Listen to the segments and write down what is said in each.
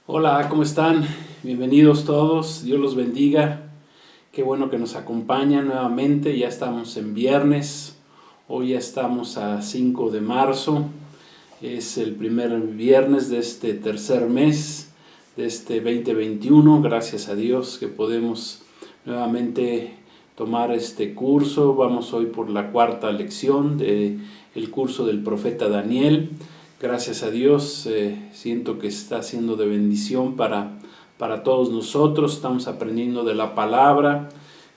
Hola, ¿cómo están? Bienvenidos todos, Dios los bendiga. Qué bueno que nos acompañan nuevamente, ya estamos en viernes, hoy ya estamos a 5 de marzo, es el primer viernes de este tercer mes de este 2021, gracias a Dios que podemos nuevamente tomar este curso. Vamos hoy por la cuarta lección del curso del profeta Daniel. Gracias a Dios, siento que está siendo de bendición para todos nosotros. Estamos aprendiendo de la palabra.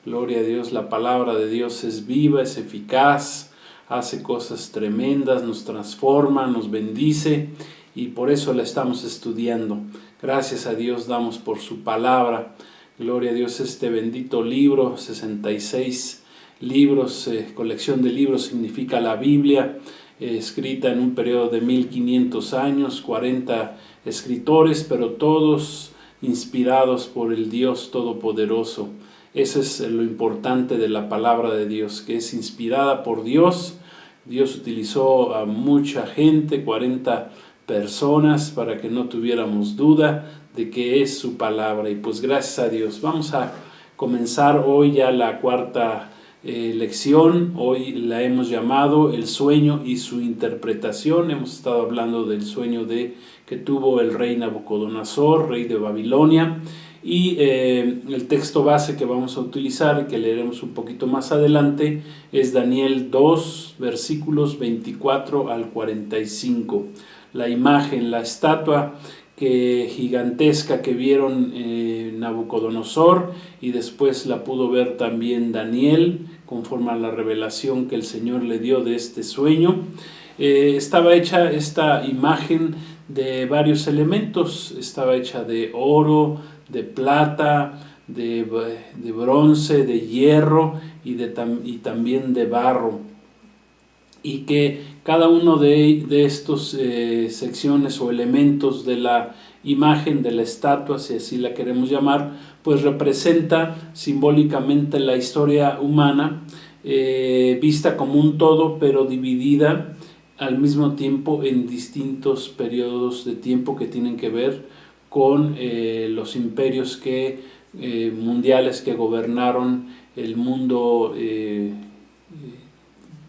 Gloria a Dios, la palabra de Dios es viva, es eficaz, hace cosas tremendas, nos transforma, nos bendice y por eso la estamos estudiando. Gracias a Dios damos por su palabra. Gloria a Dios, este bendito libro, 66 libros, colección de libros significa la Biblia, escrita en un periodo de 1500 años, 40 escritores, pero todos inspirados por el Dios Todopoderoso. Eso es lo importante de la palabra de Dios, que es inspirada por Dios. Dios utilizó a mucha gente, 40 personas, para que no tuviéramos duda de que es su palabra. Y pues gracias a Dios. Vamos a comenzar hoy ya la cuarta lección. Hoy la hemos llamado el sueño y su interpretación. Hemos estado hablando del sueño que tuvo el rey Nabucodonosor, rey de Babilonia, y el texto base que vamos a utilizar y que leeremos un poquito más adelante es Daniel 2 versículos 24 al 45. La imagen, la estatua gigantesca que vieron Nabucodonosor, y después la pudo ver también Daniel conforme a la revelación que el Señor le dio de este sueño. Estaba hecha esta imagen de varios elementos. Estaba hecha de oro, de plata, de bronce, de hierro y también de barro, y que cada uno de estos secciones o elementos de la imagen, de la estatua, si así la queremos llamar, pues representa simbólicamente la historia humana, vista como un todo, pero dividida al mismo tiempo en distintos periodos de tiempo que tienen que ver con los imperios mundiales que gobernaron el mundo,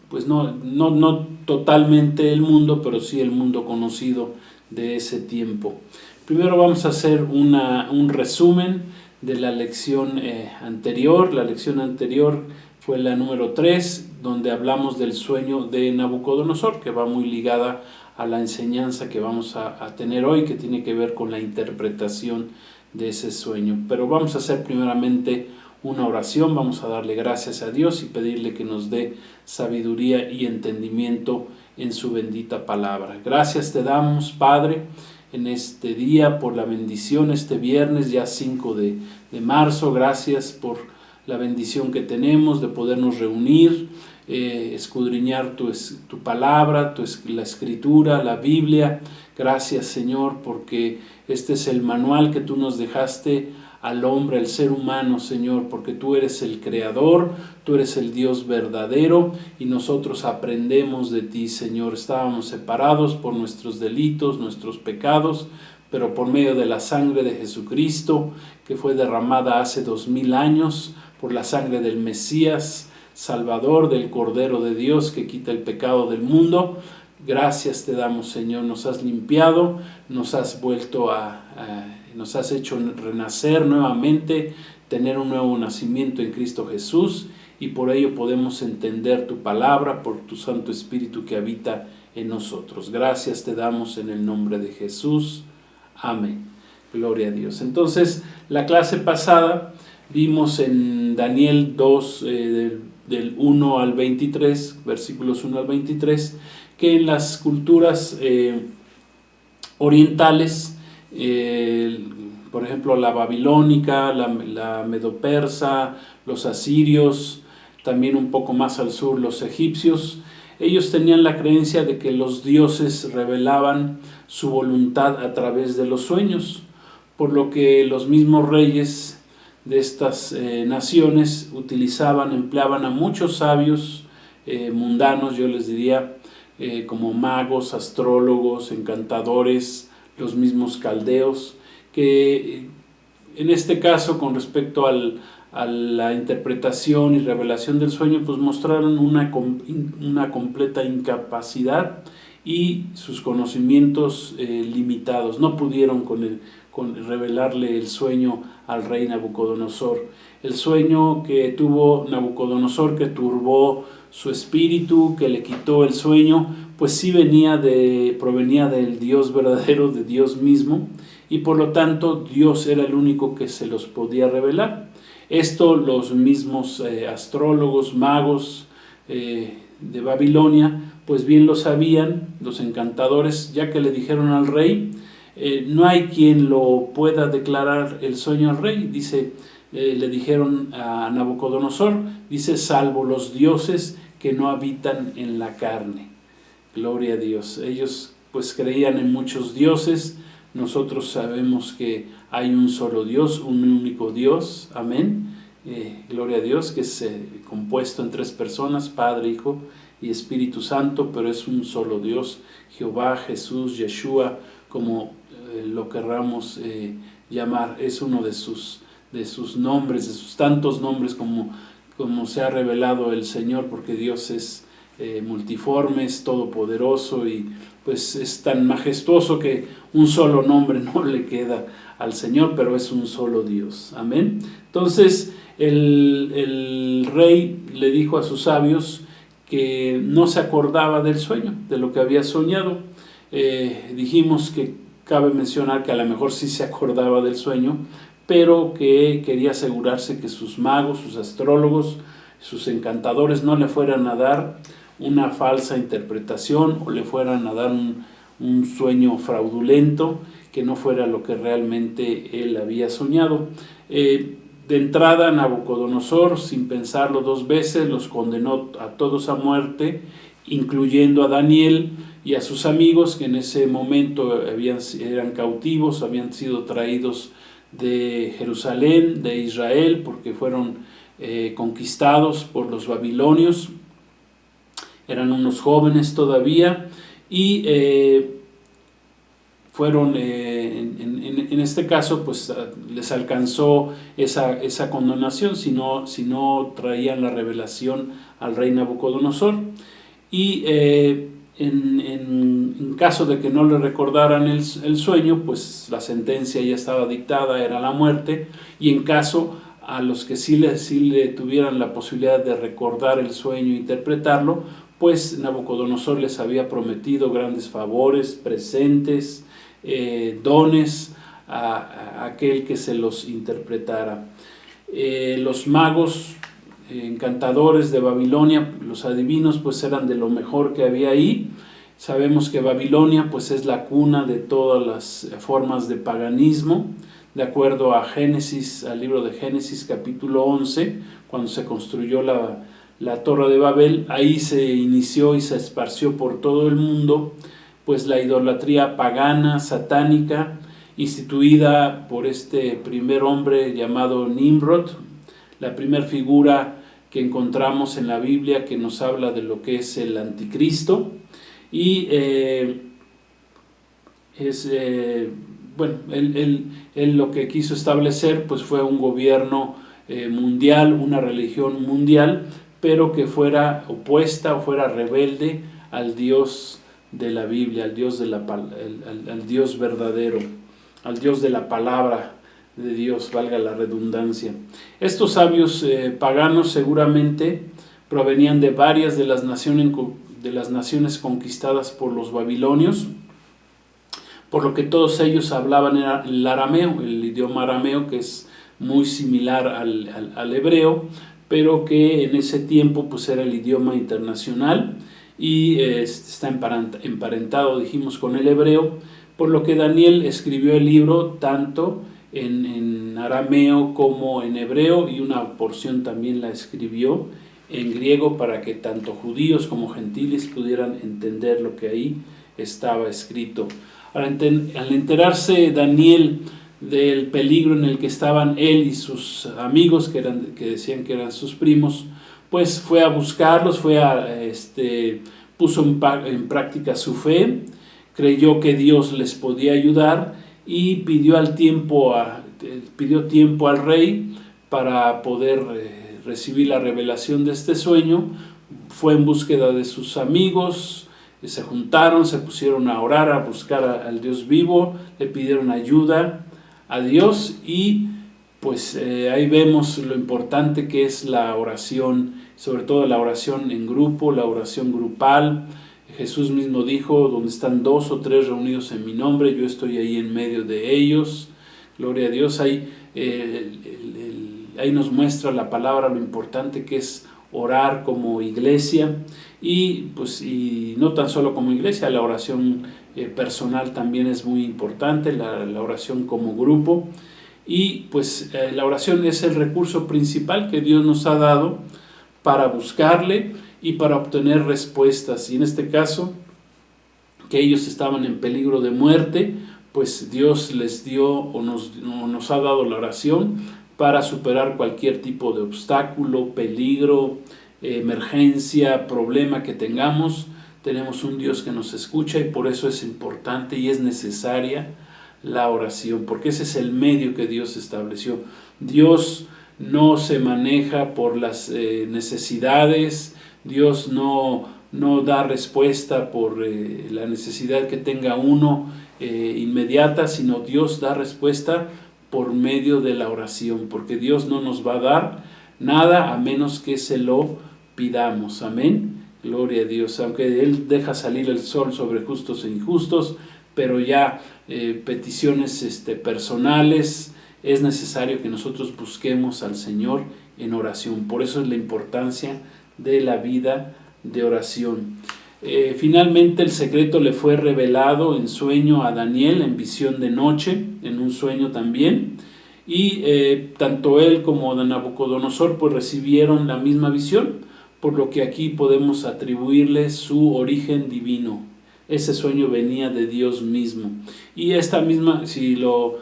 pues no totalmente el mundo, pero sí el mundo conocido de ese tiempo. Primero vamos a hacer un resumen de la lección anterior. La lección anterior fue la número 3, donde hablamos del sueño de Nabucodonosor, que va muy ligada a la enseñanza que vamos a tener hoy, que tiene que ver con la interpretación de ese sueño. Pero vamos a hacer primeramente una oración. Vamos a darle gracias a Dios y pedirle que nos dé sabiduría y entendimiento en su bendita palabra. Gracias te damos, Padre, en este día por la bendición, este viernes ya 5 de marzo. Gracias por la bendición que tenemos de podernos reunir, escudriñar tu palabra, la escritura, la Biblia. Gracias, Señor, porque este es el manual que tú nos dejaste al hombre, al ser humano, Señor, porque tú eres el creador, tú eres el Dios verdadero y nosotros aprendemos de ti, Señor. Estábamos separados por nuestros delitos, nuestros pecados, pero por medio de la sangre de Jesucristo, que fue derramada hace 2000 años, por la sangre del Mesías, Salvador, del Cordero de Dios que quita el pecado del mundo. Gracias te damos, Señor, nos has limpiado, nos has vuelto nos has hecho renacer nuevamente, tener un nuevo nacimiento en Cristo Jesús, y por ello podemos entender tu palabra por tu Santo Espíritu que habita en nosotros. Gracias te damos en el nombre de Jesús. Amén. Gloria a Dios. Entonces, la clase pasada vimos en Daniel 2, del 1 al 23, versículos 1 al 23, que en las culturas orientales, por ejemplo la babilónica, la medo-persa, los asirios, también un poco más al sur los egipcios, ellos tenían la creencia de que los dioses revelaban su voluntad a través de los sueños, por lo que los mismos reyes de estas naciones empleaban a muchos sabios mundanos, yo les diría, como magos, astrólogos, encantadores, los mismos caldeos, que en este caso, con respecto a la interpretación y revelación del sueño, pues mostraron una completa incapacidad y sus conocimientos limitados. No pudieron con revelarle el sueño al rey Nabucodonosor. El sueño que tuvo Nabucodonosor, que turbó su espíritu, que le quitó el sueño, pues sí provenía del Dios verdadero, de Dios mismo, y por lo tanto Dios era el único que se los podía revelar. Esto los mismos astrólogos, magos de Babilonia, pues bien lo sabían, los encantadores, ya que le dijeron al rey, no hay quien lo pueda declarar el sueño al rey, dice, le dijeron a Nabucodonosor, dice, salvo los dioses que no habitan en la carne. Gloria a Dios. Ellos pues creían en muchos dioses. Nosotros sabemos que hay un solo Dios, un único Dios. Amén. Gloria a Dios, que es compuesto en 3 personas, Padre, Hijo y Espíritu Santo, pero es un solo Dios, Jehová, Jesús, Yeshua, como lo querramos llamar. Es uno de sus nombres, de sus tantos nombres como se ha revelado el Señor, porque Dios es multiforme, es todopoderoso y pues es tan majestuoso que un solo nombre no le queda al Señor, pero es un solo Dios. Amén. Entonces el rey le dijo a sus sabios que no se acordaba del sueño, de lo que había soñado. Dijimos que cabe mencionar que a lo mejor sí se acordaba del sueño, pero que quería asegurarse que sus magos, sus astrólogos, sus encantadores no le fueran a dar una falsa interpretación o le fueran a dar un sueño fraudulento que no fuera lo que realmente él había soñado. De entrada, Nabucodonosor, sin pensarlo 2 veces, los condenó a todos a muerte, incluyendo a Daniel y a sus amigos, que en ese momento eran cautivos, habían sido traídos de Jerusalén, de Israel, porque fueron conquistados por los babilonios. Eran unos jóvenes todavía y fueron, en este caso, pues les alcanzó esa condenación si no traían la revelación al rey Nabucodonosor. Y en caso de que no le recordaran el sueño, pues la sentencia ya estaba dictada, era la muerte. Y en caso a los que sí le tuvieran la posibilidad de recordar el sueño e interpretarlo, pues Nabucodonosor les había prometido grandes favores, presentes, dones a aquel que se los interpretara. Los magos encantadores de Babilonia, los adivinos, pues eran de lo mejor que había ahí. Sabemos que Babilonia pues es la cuna de todas las formas de paganismo, de acuerdo a Génesis, al libro de Génesis capítulo 11, cuando se construyó la Torre de Babel. Ahí se inició y se esparció por todo el mundo pues la idolatría pagana, satánica, instituida por este primer hombre llamado Nimrod, la primera figura que encontramos en la Biblia que nos habla de lo que es el anticristo. Y bueno, él lo que quiso establecer pues fue un gobierno mundial, una religión mundial, pero que fuera opuesta o fuera rebelde al Dios de la Biblia, al Dios al Dios verdadero, al Dios de la palabra de Dios, valga la redundancia. Estos sabios paganos seguramente provenían de varias de las naciones conquistadas por los babilonios, por lo que todos ellos hablaban el arameo, el idioma arameo, que es muy similar al hebreo, pero que en ese tiempo pues era el idioma internacional y está emparentado, dijimos, con el hebreo, por lo que Daniel escribió el libro tanto en arameo como en hebreo, y una porción también la escribió en griego para que tanto judíos como gentiles pudieran entender lo que ahí estaba escrito. Al enterarse Daniel del peligro en el que estaban él y sus amigos, que decían que eran sus primos, pues fue a buscarlos, puso en práctica su fe, creyó que Dios les podía ayudar y pidió tiempo al rey para poder recibir la revelación de este sueño. Fue en búsqueda de sus amigos, se juntaron, se pusieron a orar, a buscar al Dios vivo, le pidieron ayuda a Dios y pues ahí vemos lo importante que es la oración, sobre todo la oración en grupo, la oración grupal. Jesús mismo dijo, donde están 2 o 3 reunidos en mi nombre, yo estoy ahí en medio de ellos. Gloria a Dios. Ahí nos muestra la palabra lo importante que es orar como iglesia y no tan solo como iglesia, la oración personal también es muy importante, la oración como grupo. Y pues la oración es el recurso principal que Dios nos ha dado para buscarle y para obtener respuestas. Y en este caso, que ellos estaban en peligro de muerte, pues Dios les dio o nos ha dado la oración para superar cualquier tipo de obstáculo, peligro, emergencia, problema que tengamos. Tenemos un Dios que nos escucha y por eso es importante y es necesaria la oración, porque ese es el medio que Dios estableció. Dios no se maneja por las necesidades, Dios no da respuesta por la necesidad que tenga uno inmediata, sino Dios da respuesta por medio de la oración, porque Dios no nos va a dar nada a menos que se lo pidamos. Amén. Gloria a Dios. Aunque Él deja salir el sol sobre justos e injustos, pero ya peticiones personales, es necesario que nosotros busquemos al Señor en oración. Por eso es la importancia de la vida de oración. Finalmente el secreto le fue revelado en sueño a Daniel, en visión de noche, en un sueño también. Y tanto él como Nabucodonosor pues recibieron la misma visión, por lo que aquí podemos atribuirle su origen divino. Ese sueño venía de Dios mismo. Y esta misma, si lo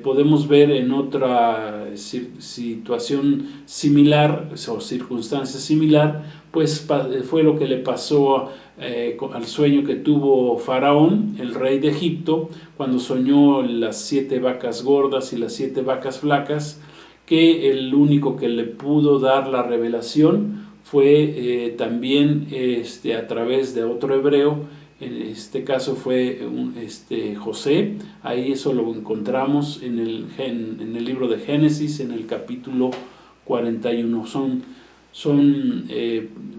podemos ver en otra situación similar o circunstancia similar, pues fue lo que le pasó al sueño que tuvo Faraón, el rey de Egipto, cuando soñó las 7 vacas gordas y las 7 vacas flacas, que el único que le pudo dar la revelación fue también a través de otro hebreo. En este caso fue José. Ahí eso lo encontramos en el libro de Génesis, en el capítulo 41. Son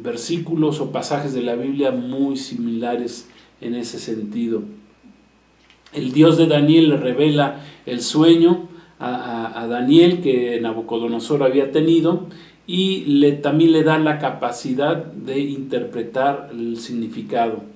versículos o pasajes de la Biblia muy similares en ese sentido. El Dios de Daniel le revela el sueño a Daniel que Nabucodonosor había tenido y también le da la capacidad de interpretar el significado.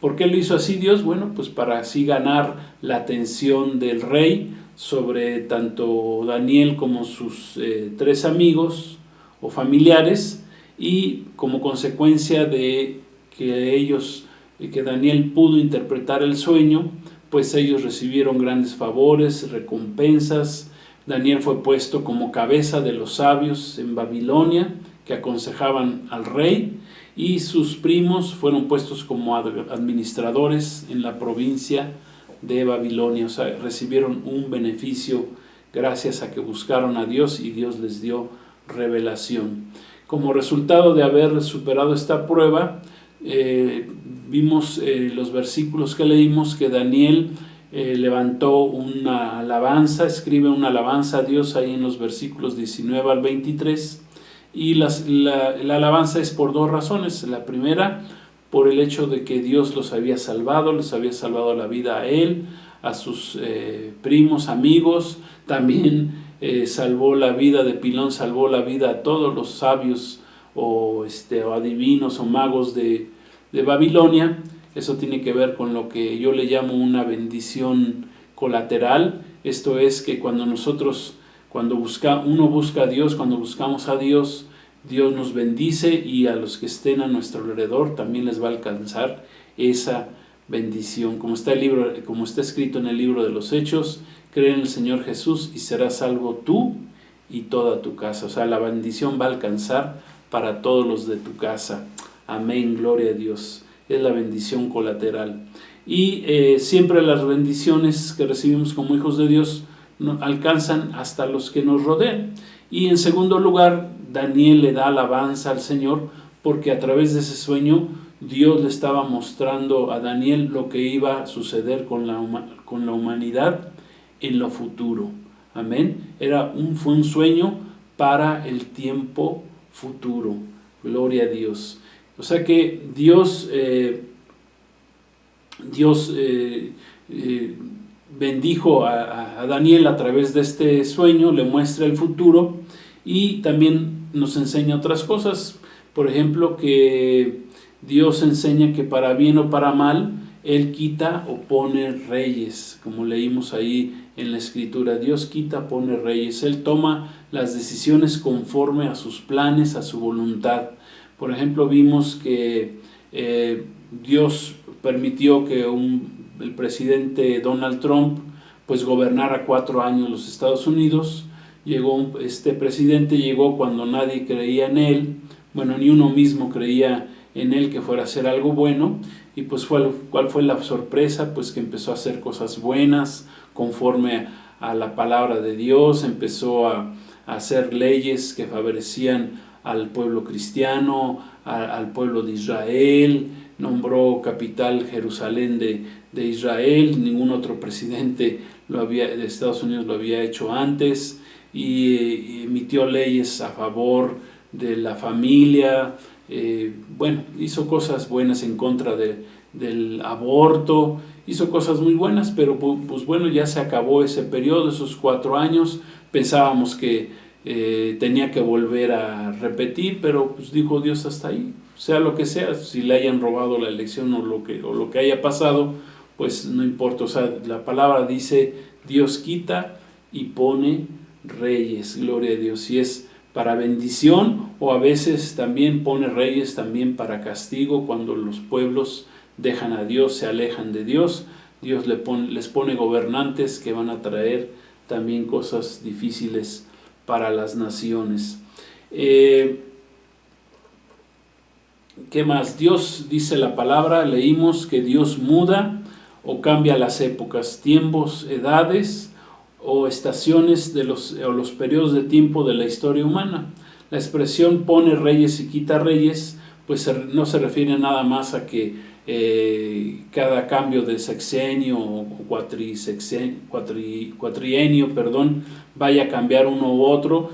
¿Por qué lo hizo así Dios? Bueno, pues para así ganar la atención del rey sobre tanto Daniel como sus 3 amigos o familiares, y como consecuencia de que Daniel pudo interpretar el sueño, pues ellos recibieron grandes favores, recompensas. Daniel fue puesto como cabeza de los sabios en Babilonia que aconsejaban al rey, y sus primos fueron puestos como administradores en la provincia de Babilonia. O sea, recibieron un beneficio gracias a que buscaron a Dios y Dios les dio revelación. Como resultado de haber superado esta prueba, vimos los versículos que leímos que Daniel levantó una alabanza, escribe una alabanza a Dios ahí en los versículos 19 al 23. Y la alabanza es por 2 razones. La primera, por el hecho de que Dios los había salvado, les había salvado la vida a él, a sus primos, amigos. También salvó la vida de Pilón, salvó la vida a todos los sabios o adivinos o magos de Babilonia. Eso tiene que ver con lo que yo le llamo una bendición colateral. Esto es que cuando uno busca a Dios, cuando buscamos a Dios, Dios nos bendice, y a los que estén a nuestro alrededor también les va a alcanzar esa bendición. Como está escrito en el libro de los Hechos, cree en el Señor Jesús y serás salvo tú y toda tu casa. O sea, la bendición va a alcanzar para todos los de tu casa. Amén, gloria a Dios. Es la bendición colateral. y siempre las bendiciones que recibimos como hijos de Dios alcanzan hasta los que nos rodean. Y en segundo lugar, Daniel le da alabanza al Señor porque a través de ese sueño Dios le estaba mostrando a Daniel lo que iba a suceder con la humanidad en lo futuro. Amén. Fue un sueño para el tiempo futuro. Gloria a Dios. O sea que Dios bendijo a Daniel a través de este sueño, le muestra el futuro y también nos enseña otras cosas. Por ejemplo, que Dios enseña que para bien o para mal, Él quita o pone reyes, como leímos ahí en la Escritura. Dios quita, pone reyes. Él toma las decisiones conforme a sus planes, a su voluntad. Por ejemplo, vimos que Dios permitió que el presidente Donald Trump pues gobernara 4 años los Estados Unidos. Este presidente llegó cuando nadie creía en él, bueno, ni uno mismo creía en él que fuera a hacer algo bueno, y pues ¿cuál fue la sorpresa? Pues que empezó a hacer cosas buenas conforme a la palabra de Dios, empezó a hacer leyes que favorecían al pueblo cristiano, al pueblo de Israel, nombró capital Jerusalén de Israel. Ningún otro presidente de Estados Unidos lo había hecho antes, y emitió leyes a favor de la familia. Hizo cosas buenas en contra del aborto, hizo cosas muy buenas, pero pues bueno, ya se acabó ese periodo, esos 4 años. Pensábamos que tenía que volver a repetir, pero pues dijo Dios hasta ahí, sea lo que sea, si le hayan robado la elección o lo que haya pasado, pues no importa. O sea, la palabra dice, Dios quita y pone reyes, gloria a Dios, y es para bendición, o a veces también pone reyes también para castigo. Cuando los pueblos dejan a Dios, se alejan de Dios, Dios les pone gobernantes que van a traer también cosas difíciles para las naciones. ¿Qué más? Dios, dice la palabra, leímos que Dios muda o cambia las épocas, tiempos, edades o estaciones o los periodos de tiempo de la historia humana. La expresión pone reyes y quita reyes, pues no se refiere nada más a que cada cambio de sexenio o cuatrienio, vaya a cambiar uno u otro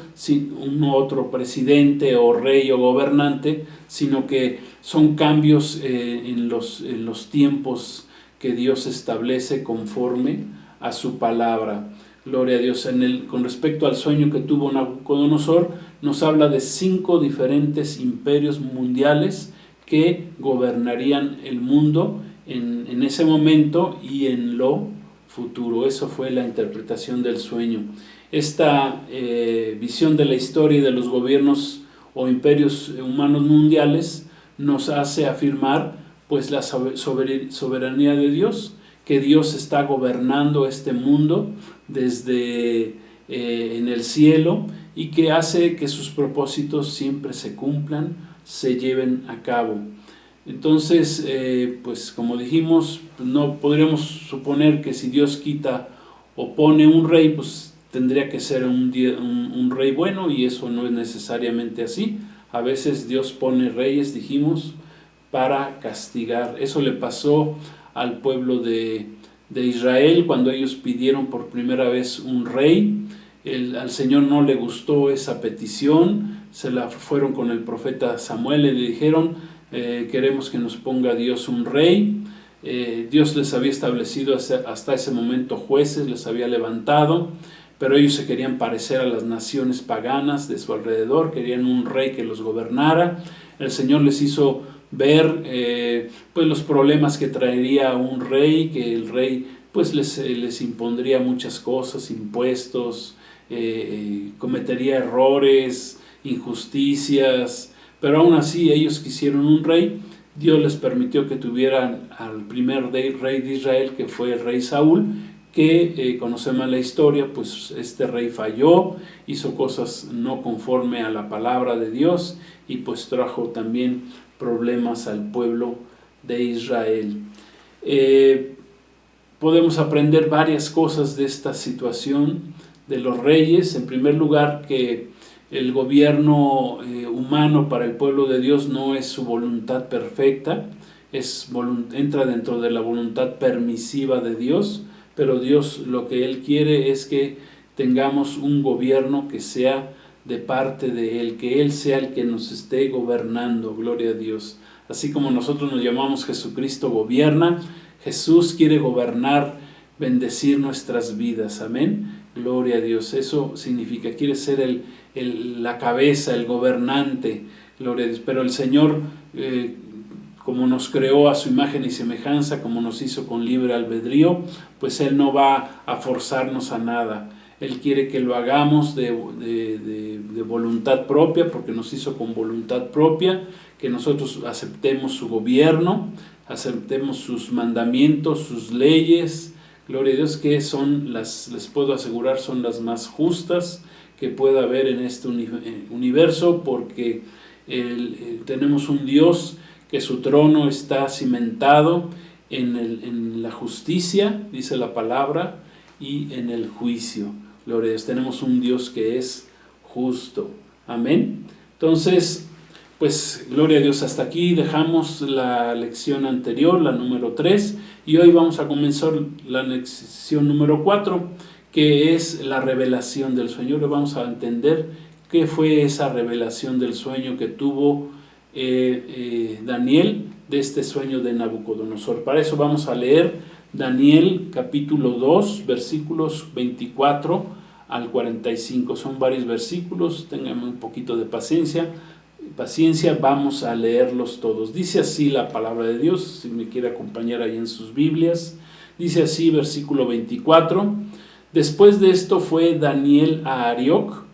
presidente o rey o gobernante, sino que son cambios en los tiempos que Dios establece conforme a su palabra. Gloria a Dios. Con respecto al sueño que tuvo Nabucodonosor, nos habla de 5 diferentes imperios mundiales que gobernarían el mundo en ese momento y en lo futuro. Eso fue la interpretación del sueño. Esta visión de la historia y de los gobiernos o imperios humanos mundiales nos hace afirmar pues la soberanía de Dios, que Dios está gobernando este mundo desde en el cielo, y que hace que sus propósitos siempre se cumplan, se lleven a cabo. Entonces, pues como dijimos, no podríamos suponer que si Dios quita o pone un rey, pues tendría que ser un rey bueno, y eso no es necesariamente así. A veces Dios pone reyes, dijimos, para castigar. Eso le pasó al pueblo de Israel cuando ellos pidieron por primera vez un rey. Al Señor no le gustó esa petición, fueron con el profeta Samuel y le dijeron, queremos que nos ponga Dios un rey. Dios les había establecido hasta ese momento jueces, les había levantado, pero ellos se querían parecer a las naciones paganas de su alrededor, querían un rey que los gobernara. El Señor les hizo ver pues los problemas que traería un rey, que el rey pues les impondría muchas cosas, impuestos, cometería errores, injusticias, pero aún así ellos quisieron un rey. Dios les permitió que tuvieran al primer rey de Israel, que fue el rey Saúl, que conocemos la historia, pues este rey falló, hizo cosas no conforme a la palabra de Dios, y pues trajo también problemas al pueblo de Israel. Podemos aprender varias cosas de esta situación de los reyes. En primer lugar, que el gobierno humano para el pueblo de Dios no es su voluntad perfecta, entra dentro de la voluntad permisiva de Dios, pero Dios lo que Él quiere es que tengamos un gobierno que sea de parte de Él, que Él sea el que nos esté gobernando, gloria a Dios. Así como nosotros nos llamamos Jesucristo gobierna, Jesús quiere gobernar, bendecir nuestras vidas, amén, gloria a Dios. Eso significa, quiere ser la cabeza, el gobernante, gloria a Dios. Pero el Señor, como nos creó a su imagen y semejanza, como nos hizo con libre albedrío, pues Él no va a forzarnos a nada. Él quiere que lo hagamos de voluntad propia, porque nos hizo con voluntad propia, que nosotros aceptemos su gobierno, aceptemos sus mandamientos, sus leyes, gloria a Dios, que les puedo asegurar, son las más justas que pueda haber en este universo, porque tenemos un Dios que su trono está cimentado en la justicia, dice la palabra, y en el juicio. Gloria a Dios, tenemos un Dios que es justo. Amén. Entonces, pues gloria a Dios, hasta aquí dejamos la lección anterior, la número 3, y hoy vamos a comenzar la lección número 4, que es la revelación del sueño. Ahora vamos a entender qué fue esa revelación del sueño que tuvo Daniel de este sueño de Nabucodonosor. Para eso vamos a leer Daniel capítulo 2, versículos 24 al 45. Son varios versículos, tengan un poquito de paciencia, vamos a leerlos todos. Dice así la palabra de Dios, si me quiere acompañar ahí en sus Biblias. Dice así, versículo 24: Después de esto fue Daniel a Arioc,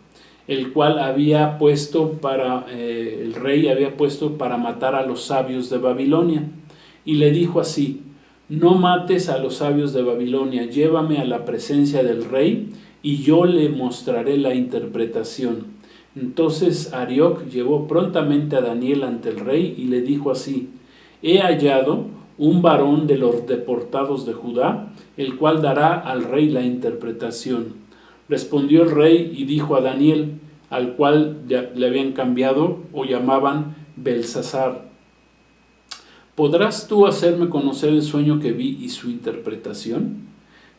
el cual el rey había puesto para matar a los sabios de Babilonia, y le dijo así: No mates a los sabios de Babilonia, llévame a la presencia del rey, y yo le mostraré la interpretación. Entonces Arioc llevó prontamente a Daniel ante el rey y le dijo así: He hallado un varón de los deportados de Judá, el cual dará al rey la interpretación. Respondió el rey y dijo a Daniel, al cual le habían cambiado o llamaban Belsasar: ¿Podrás tú hacerme conocer el sueño que vi y su interpretación?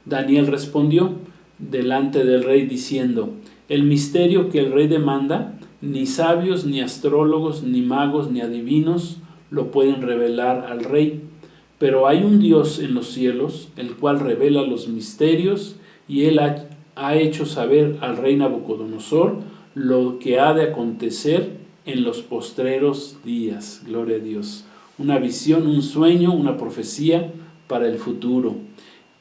Daniel respondió delante del rey diciendo: El misterio que el rey demanda, ni sabios, ni astrólogos, ni magos, ni adivinos lo pueden revelar al rey. Pero hay un Dios en los cielos, el cual revela los misterios, y él ha hecho saber al rey Nabucodonosor lo que ha de acontecer en los postreros días. Gloria a Dios. Una visión, un sueño, una profecía para el futuro.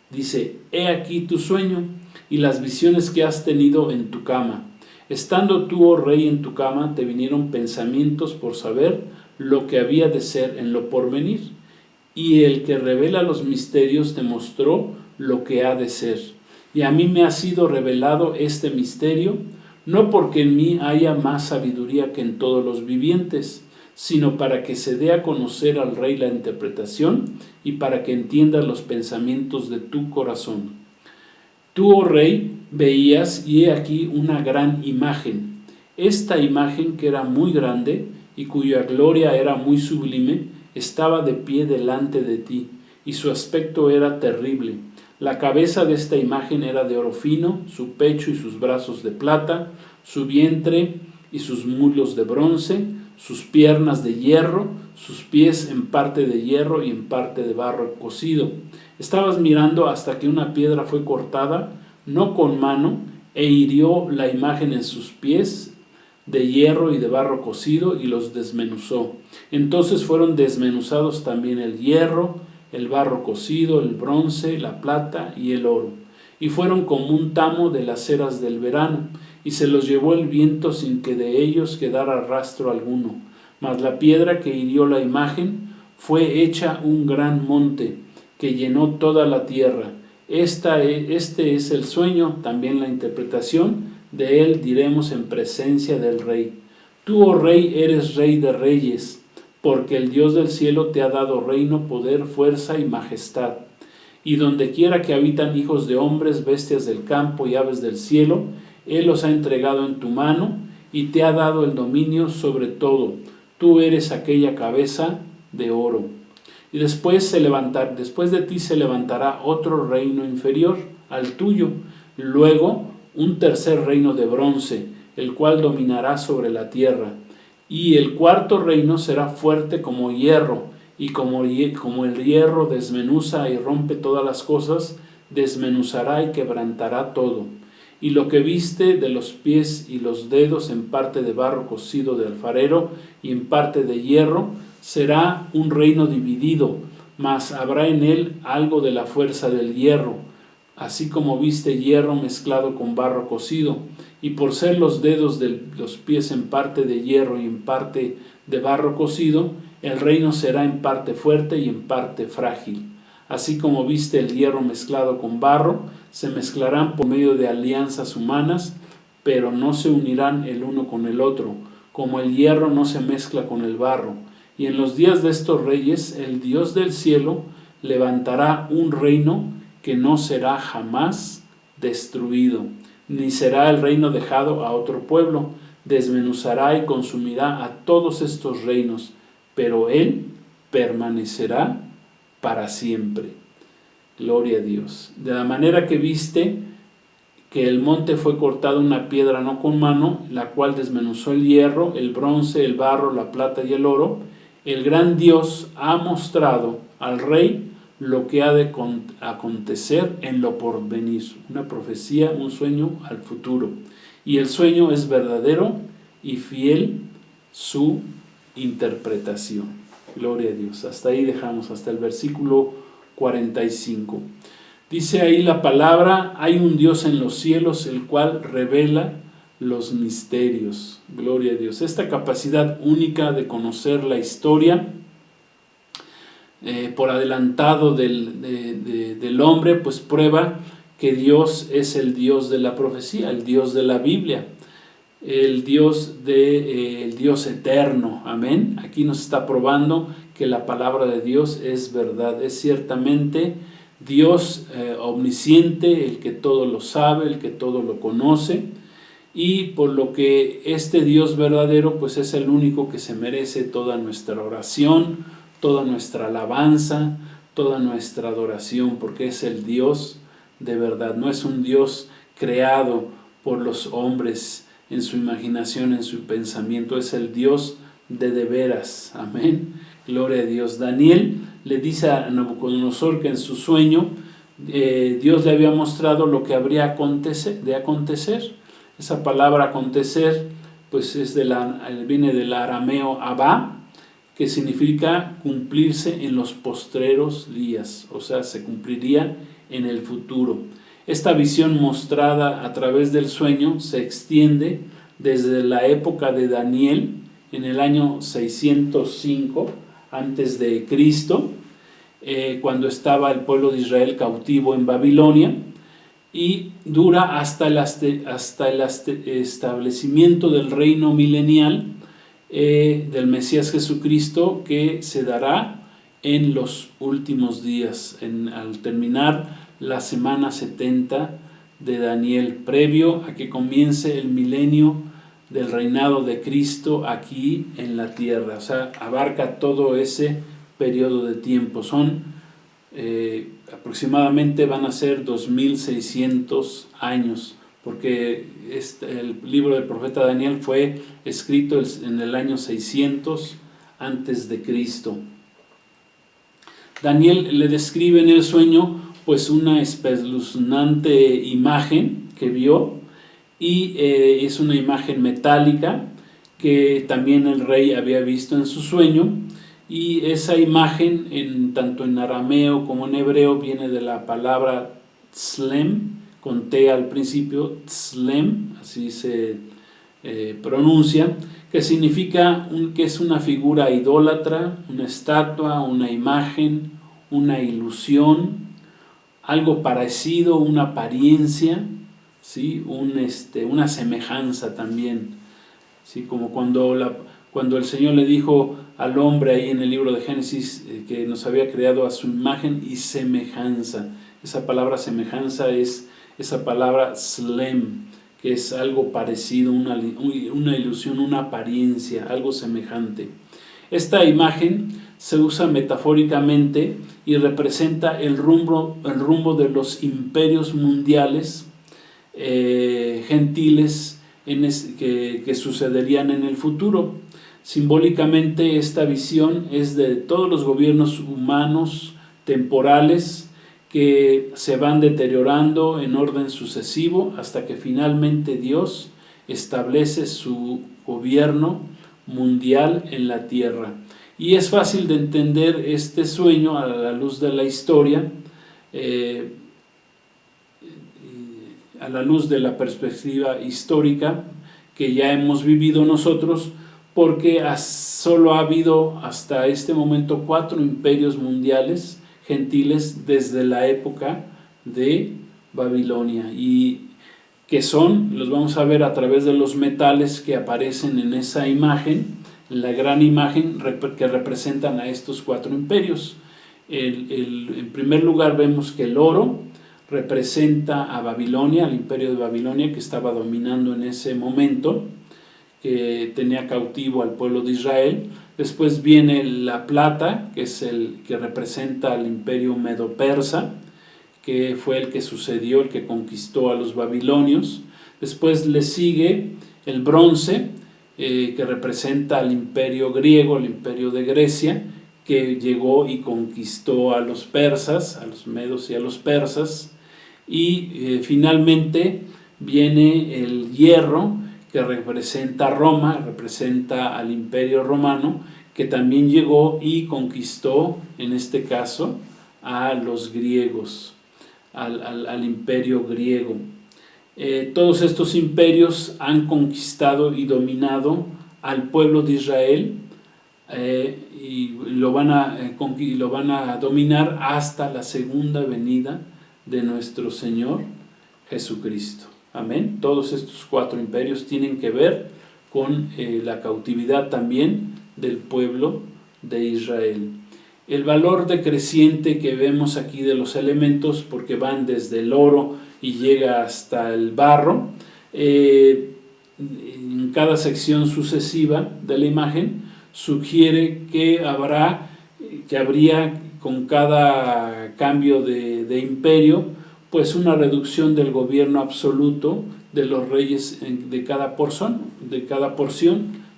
Dice: He aquí tu sueño y las visiones que has tenido en tu cama. Estando tú, oh rey, en tu cama, te vinieron pensamientos por saber lo que había de ser en lo porvenir. Y el que revela los misterios te mostró lo que ha de ser. Y a mí me ha sido revelado este misterio, no porque en mí haya más sabiduría que en todos los vivientes, sino para que se dé a conocer al rey la interpretación y para que entienda los pensamientos de tu corazón. Tú, oh rey, veías, y he aquí una gran imagen. Esta imagen, que era muy grande y cuya gloria era muy sublime, estaba de pie delante de ti, y su aspecto era terrible. La cabeza de esta imagen era de oro fino, su pecho y sus brazos de plata, su vientre y sus muslos de bronce, sus piernas de hierro, sus pies en parte de hierro y en parte de barro cocido. Estabas mirando hasta que una piedra fue cortada, no con mano, e hirió la imagen en sus pies de hierro y de barro cocido, y los desmenuzó. Entonces fueron desmenuzados también el hierro, el barro cocido, el bronce, la plata y el oro, y fueron como un tamo de las eras del verano, y se los llevó el viento sin que de ellos quedara rastro alguno. Mas la piedra que hirió la imagen fue hecha un gran monte, que llenó toda la tierra. Este es el sueño, también la interpretación. De él diremos en presencia del rey: Tú, oh rey, eres rey de reyes. porque el Dios del cielo te ha dado reino, poder, fuerza y majestad. Y donde quiera que habitan hijos de hombres, bestias del campo y aves del cielo, Él los ha entregado en tu mano y te ha dado el dominio sobre todo. Tú eres aquella cabeza de oro. Y después de ti se levantará otro reino inferior al tuyo, luego un tercer reino de bronce, el cual dominará sobre la tierra. Y el cuarto reino será fuerte como hierro, y como el hierro desmenuza y rompe todas las cosas, desmenuzará y quebrantará todo. Y lo que viste de los pies y los dedos, en parte de barro cocido de alfarero y en parte de hierro, será un reino dividido, mas habrá en él algo de la fuerza del hierro, así como viste hierro mezclado con barro cocido. Y por ser los dedos de los pies en parte de hierro y en parte de barro cocido, el reino será en parte fuerte y en parte frágil. Así como viste el hierro mezclado con barro, se mezclarán por medio de alianzas humanas, pero no se unirán el uno con el otro, como el hierro no se mezcla con el barro. Y en los días de estos reyes, el Dios del cielo levantará un reino que no será jamás destruido, ni será el reino dejado a otro pueblo. Desmenuzará y consumirá a todos estos reinos, pero Él permanecerá para siempre. Gloria a Dios. De la manera que viste que el monte fue cortado una piedra no con mano, la cual desmenuzó el hierro, el bronce, el barro, la plata y el oro, el gran Dios ha mostrado al rey lo que ha de acontecer en lo porvenir. Una profecía, un sueño al futuro. Y el sueño es verdadero y fiel su interpretación. Gloria a Dios. Hasta ahí dejamos, hasta el versículo 45. Dice ahí la palabra: hay un Dios en los cielos, el cual revela los misterios. Gloria a Dios. Esta capacidad única de conocer la historia por adelantado del hombre, pues prueba que Dios es el Dios de la profecía, el Dios de la Biblia, el Dios eterno. Amén. Aquí nos está probando que la palabra de Dios es verdad, es ciertamente Dios omnisciente, el que todo lo sabe, el que todo lo conoce, y por lo que este Dios verdadero pues es el único que se merece toda nuestra oración, toda nuestra alabanza, toda nuestra adoración, porque es el Dios de verdad. No es un Dios creado por los hombres en su imaginación, en su pensamiento, es el Dios de veras. Amén. Gloria a Dios. Daniel le dice a Nabucodonosor que en su sueño Dios le había mostrado lo que habría de acontecer. Esa palabra acontecer pues viene del arameo abá, que significa cumplirse en los postreros días, o sea, se cumpliría en el futuro. Esta visión mostrada a través del sueño se extiende desde la época de Daniel, en el año 605 antes de Cristo, cuando estaba el pueblo de Israel cautivo en Babilonia, y dura hasta el establecimiento del reino milenial del Mesías Jesucristo, que se dará en los últimos días, al terminar la semana 70 de Daniel, previo a que comience el milenio del reinado de Cristo aquí en la tierra. O sea, abarca todo ese periodo de tiempo. Aproximadamente van a ser 2600 años, porque el libro del profeta Daniel fue escrito en el año 600 antes de Cristo. Daniel le describe en el sueño pues una espeluznante imagen que vio, y es una imagen metálica que también el rey había visto en su sueño, y esa imagen tanto en arameo como en hebreo viene de la palabra tzlem, con T al principio, tzlem, así se pronuncia, que significa que es una figura idólatra, una estatua, una imagen, una ilusión, algo parecido, una apariencia, ¿sí? Una semejanza también, ¿sí? Como cuando cuando el Señor le dijo al hombre ahí en el libro de Génesis que nos había creado a su imagen y semejanza. Esa palabra semejanza es esa palabra slem, que es algo parecido, una ilusión, una apariencia, algo semejante. Esta imagen se usa metafóricamente y representa el rumbo de los imperios mundiales gentiles que sucederían en el futuro. Simbólicamente, esta visión es de todos los gobiernos humanos temporales que se van deteriorando en orden sucesivo hasta que finalmente Dios establece su gobierno mundial en la tierra. Y es fácil de entender este sueño a la luz de la historia, a la luz de la perspectiva histórica que ya hemos vivido nosotros, porque solo ha habido hasta este momento 4 imperios mundiales gentiles desde la época de Babilonia, y que los vamos a ver a través de los metales que aparecen en esa imagen, la gran imagen que representan a estos 4 imperios. En primer lugar vemos que el oro representa a Babilonia, al imperio de Babilonia que estaba dominando en ese momento, que tenía cautivo al pueblo de Israel. Después viene la plata, que es el que representa al imperio medo-persa, que fue el que sucedió, el que conquistó a los babilonios. Después le sigue el bronce, que representa al imperio griego, al imperio de Grecia, que llegó y conquistó a los persas, a los medos y a los persas. Y finalmente viene el hierro, que representa a Roma, representa al imperio romano, que también llegó y conquistó, en este caso, a los griegos, al imperio griego. Todos estos imperios han conquistado y dominado al pueblo de Israel, y lo van a dominar hasta la segunda venida de nuestro Señor Jesucristo. Amén. Todos estos 4 imperios tienen que ver con la cautividad también del pueblo de Israel. El valor decreciente que vemos aquí de los elementos, porque van desde el oro y llega hasta el barro, en cada sección sucesiva de la imagen sugiere que habría con cada cambio de imperio, pues una reducción del gobierno absoluto de los reyes de cada porción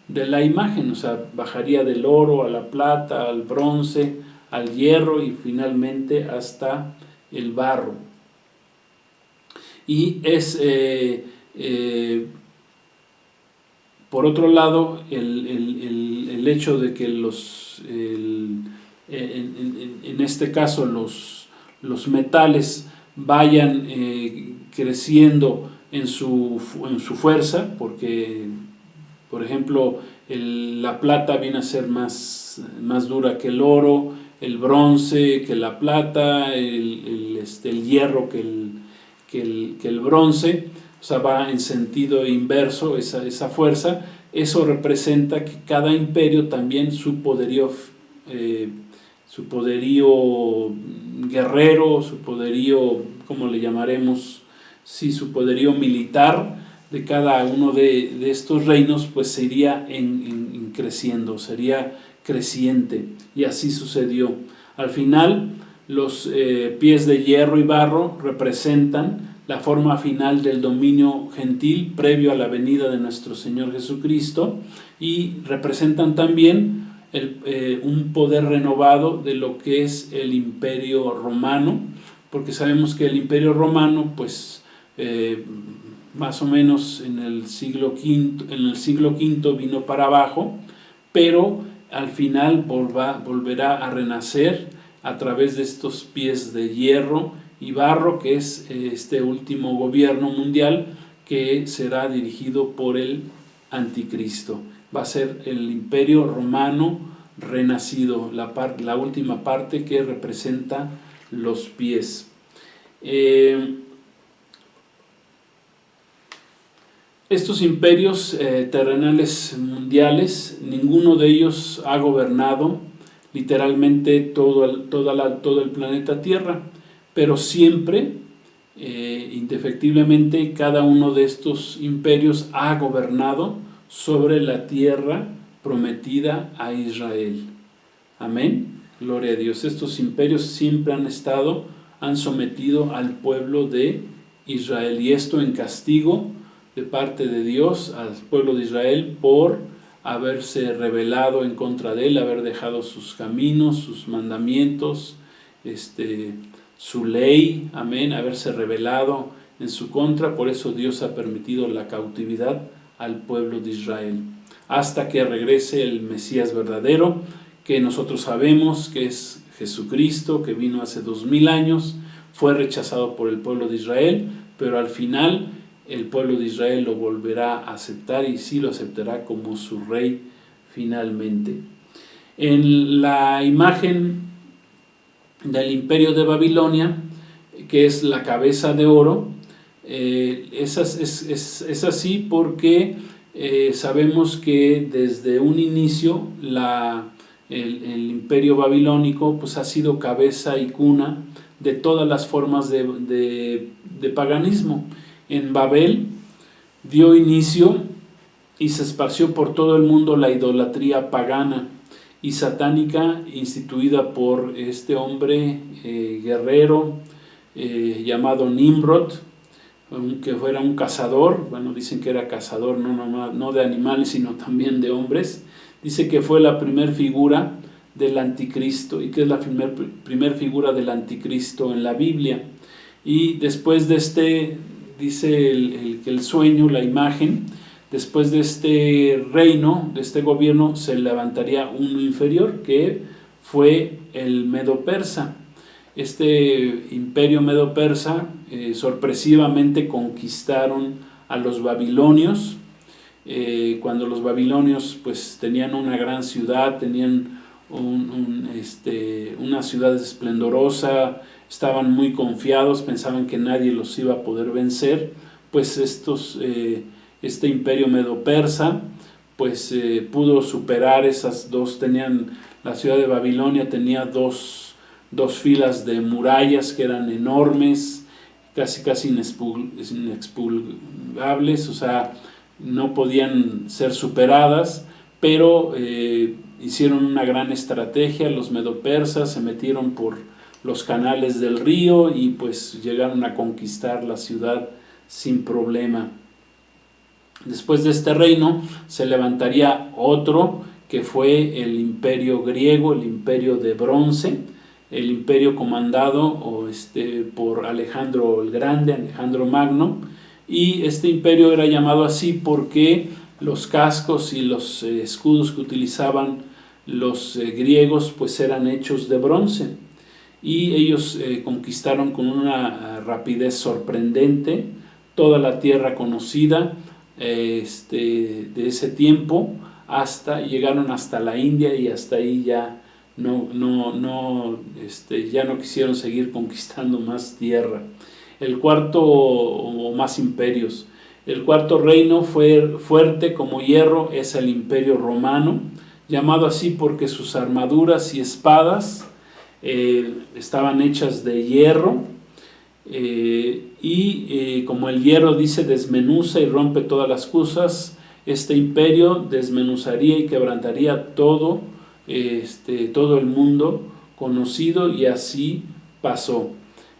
de la imagen. O sea, bajaría del oro a la plata, al bronce, al hierro y finalmente hasta el barro. Y por otro lado, el hecho de que en este caso los metales vayan creciendo en su fuerza, porque por ejemplo la plata viene a ser más dura que el oro, el bronce que la plata, el hierro que el bronce, o sea, va en sentido inverso esa fuerza. Eso representa que cada imperio también su poderío guerrero, su poderío, ¿cómo le llamaremos? Sí, su poderío militar de cada uno de estos reinos, pues se iría creciendo, sería creciente, y así sucedió. Al final, los pies de hierro y barro representan la forma final del dominio gentil previo a la venida de nuestro Señor Jesucristo, y representan también un poder renovado de lo que es el imperio romano, porque sabemos que el imperio romano, pues más o menos en el siglo V vino para abajo, pero al final volverá a renacer a través de estos pies de hierro y barro, que es este último gobierno mundial que será dirigido por el anticristo. Va a ser el imperio romano renacido, la última parte que representa los pies. Estos imperios terrenales mundiales, ninguno de ellos ha gobernado literalmente todo el planeta Tierra, pero siempre, indefectiblemente, cada uno de estos imperios ha gobernado sobre la tierra prometida a Israel. Amén. Gloria a Dios. Estos imperios siempre han sometido al pueblo de Israel, y esto en castigo de parte de Dios al pueblo de Israel por haberse rebelado en contra de él, haber dejado sus caminos, sus mandamientos, su ley, amén, haberse rebelado en su contra. Por eso Dios ha permitido la cautividad al pueblo de Israel, hasta que regrese el Mesías verdadero, que nosotros sabemos que es Jesucristo, que vino hace 2000 años, fue rechazado por el pueblo de Israel, pero al final el pueblo de Israel lo volverá a aceptar, y sí lo aceptará como su rey finalmente. En la imagen del imperio de Babilonia, que es la cabeza de oro, es así porque sabemos que desde un inicio el imperio babilónico pues ha sido cabeza y cuna de todas las formas de paganismo. En Babel dio inicio y se esparció por todo el mundo la idolatría pagana y satánica instituida por este hombre guerrero llamado Nimrod, que fuera un cazador. Bueno, dicen que era cazador no de animales, sino también de hombres. Dice que fue la primer figura del anticristo, y que es la primer figura del anticristo en la Biblia. Y después de dice el sueño, la imagen, después de este reino, de este gobierno, se levantaría uno inferior, que fue el Medo-Persa. Este imperio Medo-Persa sorpresivamente conquistaron a los babilonios, cuando los babilonios pues tenían una gran ciudad, tenían una ciudad esplendorosa, estaban muy confiados, pensaban que nadie los iba a poder vencer. Pues este imperio Medo-Persa pues pudo superar esas dos. La ciudad de Babilonia tenía dos filas de murallas que eran enormes, casi inexpugnables, o sea, no podían ser superadas, pero hicieron una gran estrategia. Los medo-persas se metieron por los canales del río y pues llegaron a conquistar la ciudad sin problema. Después de este reino se levantaría otro, que fue el imperio griego, el imperio de bronce, el imperio comandado por Alejandro el Grande, Alejandro Magno. Y este imperio era llamado así porque los cascos y los escudos que utilizaban los griegos pues eran hechos de bronce, y ellos conquistaron con una rapidez sorprendente toda la tierra conocida de ese tiempo, llegaron hasta la India, y hasta ahí ya ya no quisieron seguir conquistando más tierra. El cuarto, o más imperios. El cuarto reino fue fuerte como hierro, es el imperio romano, llamado así porque sus armaduras y espadas estaban hechas de hierro, y como el hierro, dice, desmenuza y rompe todas las cosas, este imperio desmenuzaría y quebrantaría todo el mundo conocido, y así pasó.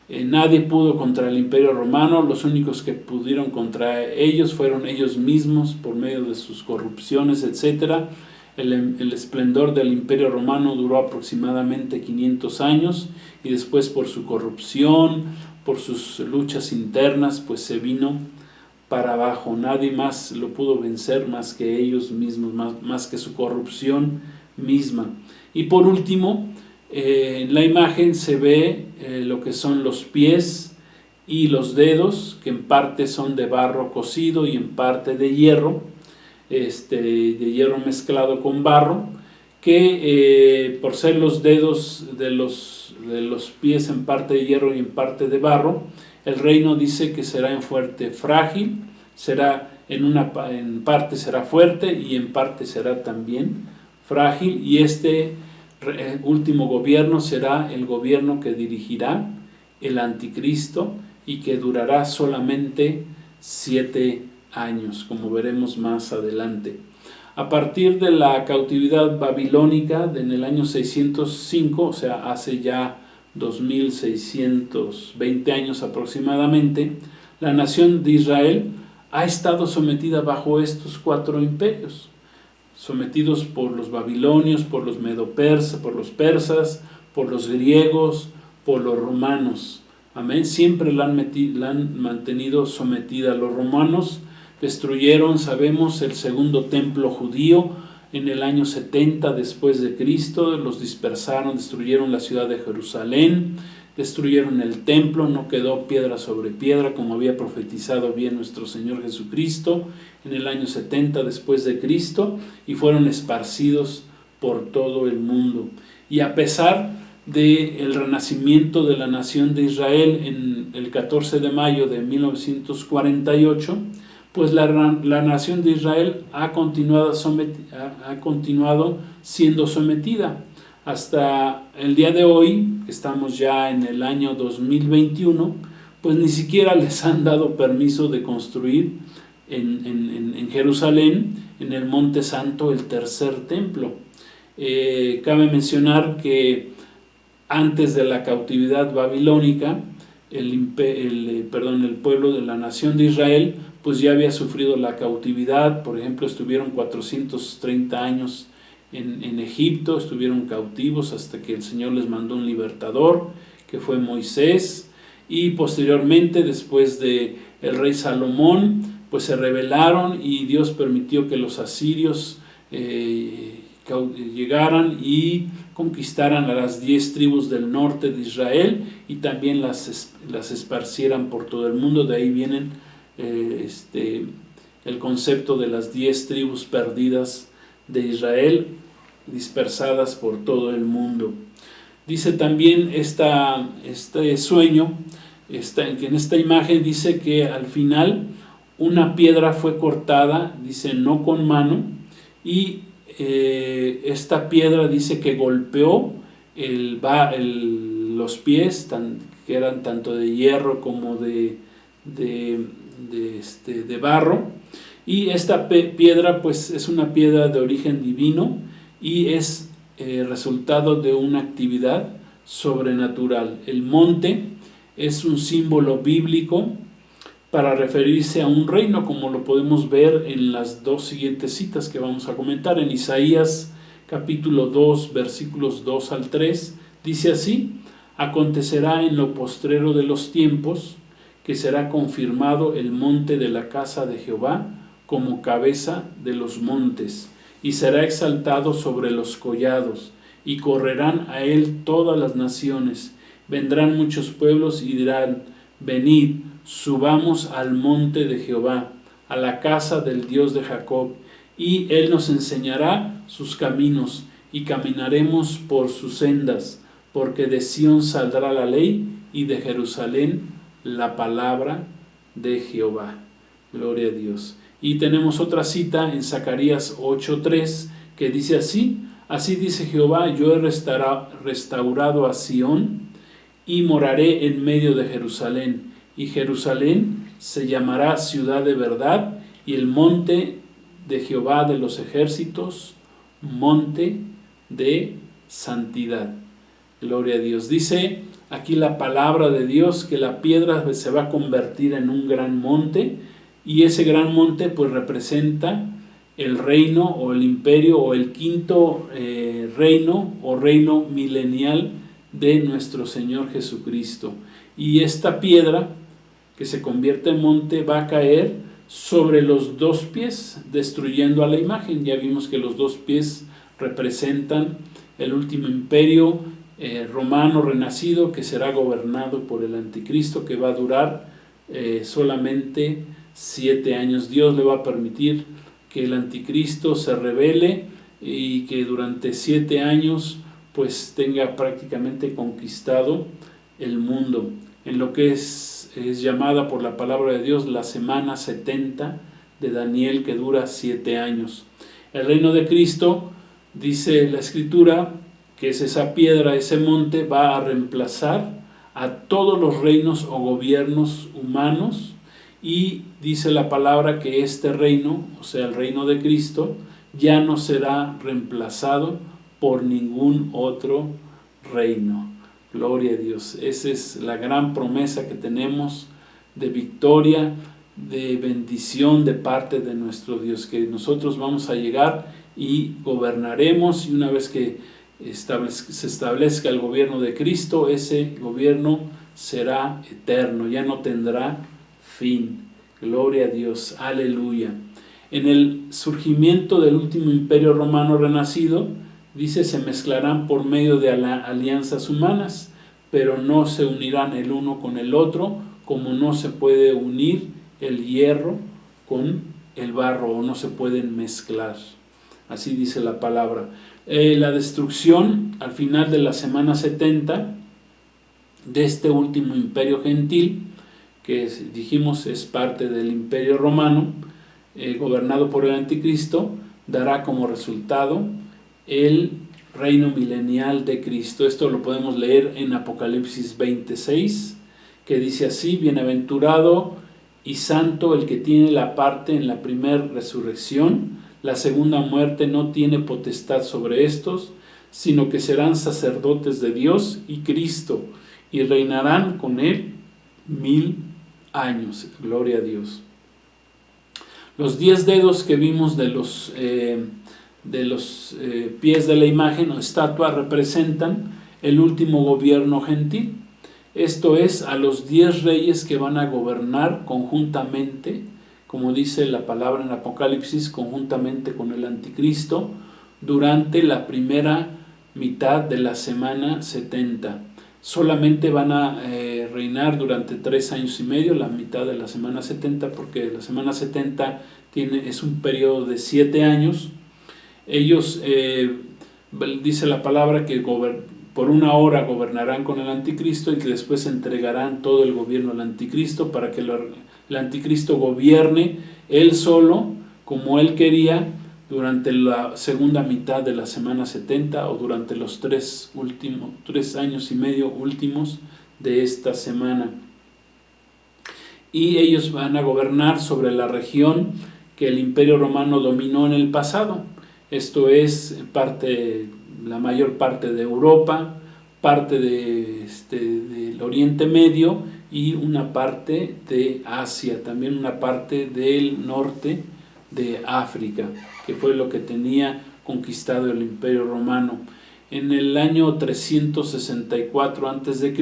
Nadie pudo contra el imperio romano. Los únicos que pudieron contra ellos fueron ellos mismos por medio de sus corrupciones, etc. El esplendor del imperio romano duró aproximadamente 500 años, y después, por su corrupción, por sus luchas internas, pues se vino para abajo. Nadie más lo pudo vencer más que ellos mismos, más que su corrupción misma. Y por último, en la imagen se ve lo que son los pies y los dedos, que en parte son de barro cocido y en parte de hierro, de hierro mezclado con barro, que por ser los dedos de los pies en parte de hierro y en parte de barro, el reino dice que será en fuerte frágil, será en parte será fuerte y en parte será también frágil, y este último gobierno será el gobierno que dirigirá el anticristo y que durará solamente 7 años, como veremos más adelante. A partir de la cautividad babilónica en el año 605, o sea, hace ya 2620 años aproximadamente, la nación de Israel ha estado sometida bajo estos 4 imperios, sometidos por los babilonios, por los medo-persas, por los persas, por los griegos, por los romanos. Amén. Siempre la han mantenido sometida. Los romanos destruyeron, sabemos, el segundo templo judío en el año 70 después de Cristo. Los dispersaron, destruyeron la ciudad de Jerusalén, destruyeron el templo, no quedó piedra sobre piedra, como había profetizado bien nuestro Señor Jesucristo en el año 70 después de Cristo, y fueron esparcidos por todo el mundo. Y a pesar del renacimiento de la nación de Israel en el 14 de mayo de 1948, pues la nación de Israel ha continuado siendo sometida. Hasta el día de hoy, estamos ya en el año 2021, pues ni siquiera les han dado permiso de construir en Jerusalén, en el Monte Santo, el tercer templo. Cabe mencionar que antes de la cautividad babilónica, el pueblo de la nación de Israel pues ya había sufrido la cautividad. Por ejemplo, estuvieron 430 años en Egipto, estuvieron cautivos hasta que el Señor les mandó un libertador, que fue Moisés, y posteriormente, después de el rey Salomón, pues se rebelaron y Dios permitió que los asirios llegaran y conquistaran a las 10 tribus del norte de Israel y también las esparcieran por todo el mundo. De ahí vienen el concepto de las 10 tribus perdidas de Israel, dispersadas por todo el mundo. Dice también este sueño, en esta imagen dice que al final una piedra fue cortada, dice no con mano, y esta piedra dice que golpeó los pies, que eran tanto de hierro como de barro, y esta piedra pues es una piedra de origen divino y es resultado de una actividad sobrenatural. El monte es un símbolo bíblico para referirse a un reino, como lo podemos ver en las 2 siguientes citas que vamos a comentar. En Isaías capítulo 2 versículos 2 al 3 dice así: acontecerá en lo postrero de los tiempos que será confirmado el monte de la casa de Jehová como cabeza de los montes, y será exaltado sobre los collados, y correrán a él todas las naciones. Vendrán muchos pueblos y dirán: venid, subamos al monte de Jehová, a la casa del Dios de Jacob, y él nos enseñará sus caminos, y caminaremos por sus sendas, porque de Sión saldrá la ley, y de Jerusalén la palabra de Jehová. Gloria a Dios. Y tenemos otra cita en Zacarías 8:3 que dice así: así dice Jehová, yo he restaurado a Sión y moraré en medio de Jerusalén, y Jerusalén se llamará ciudad de verdad, y el monte de Jehová de los ejércitos, monte de santidad. Gloria a Dios. Dice aquí la palabra de Dios que la piedra se va a convertir en un gran monte, y ese gran monte pues representa el reino o el imperio o el quinto reino o reino milenial de nuestro Señor Jesucristo. Y esta piedra que se convierte en monte va a caer sobre los 2 pies, destruyendo a la imagen. Ya vimos que los 2 pies representan el último imperio romano renacido, que será gobernado por el anticristo, que va a durar solamente 7 años. Dios le va a permitir que el anticristo se rebele y que durante 7 años pues tenga prácticamente conquistado el mundo, en lo que es llamada por la palabra de Dios la semana 70 de Daniel que dura 7 años. El reino de Cristo, dice la Escritura, que es esa piedra, ese monte, va a reemplazar a todos los reinos o gobiernos humanos, y dice la palabra que este reino, o sea el reino de Cristo, ya no será reemplazado por ningún otro reino. Gloria a Dios. Esa es la gran promesa que tenemos de victoria, de bendición de parte de nuestro Dios, que nosotros vamos a llegar y gobernaremos, y una vez que se establezca el gobierno de Cristo, ese gobierno será eterno, ya no tendrá fin. Gloria a Dios, aleluya. En el surgimiento del último imperio romano renacido, dice, se mezclarán por medio de alianzas humanas, pero no se unirán el uno con el otro, como no se puede unir el hierro con el barro, o no se pueden mezclar. Así dice la palabra. La destrucción al final de la semana 70 de este último imperio gentil, que dijimos es parte del imperio romano, gobernado por el anticristo, dará como resultado el reino milenial de Cristo. Esto lo podemos leer en Apocalipsis 26, que dice así: bienaventurado y santo el que tiene la parte en la primera resurrección. La segunda muerte no tiene potestad sobre estos, sino que serán sacerdotes de Dios y Cristo, y reinarán con él 1000 años. Gloria a Dios. Los 10 dedos que vimos de los pies de la imagen o estatua representan el último gobierno gentil. Esto es, a los 10 reyes que van a gobernar conjuntamente, como dice la palabra en Apocalipsis, conjuntamente con el anticristo, durante la primera mitad de la semana 70. Solamente van a reinar durante 3 años y medio, la mitad de la semana 70, porque la semana 70 es un periodo de 7 años. Ellos, dice la palabra, que por 1 hora gobernarán con el anticristo, y que después entregarán todo el gobierno al anticristo, para que el anticristo gobierne él solo, como él quería, durante la segunda mitad de la semana 70, o durante los 3 años y medio últimos de esta semana. Y ellos van a gobernar sobre la región que el imperio romano dominó en el pasado. Esto es la mayor parte de Europa, parte del Oriente Medio, y una parte de Asia, también una parte del norte de África, que fue lo que tenía conquistado el imperio romano. En el año 364 a.C.,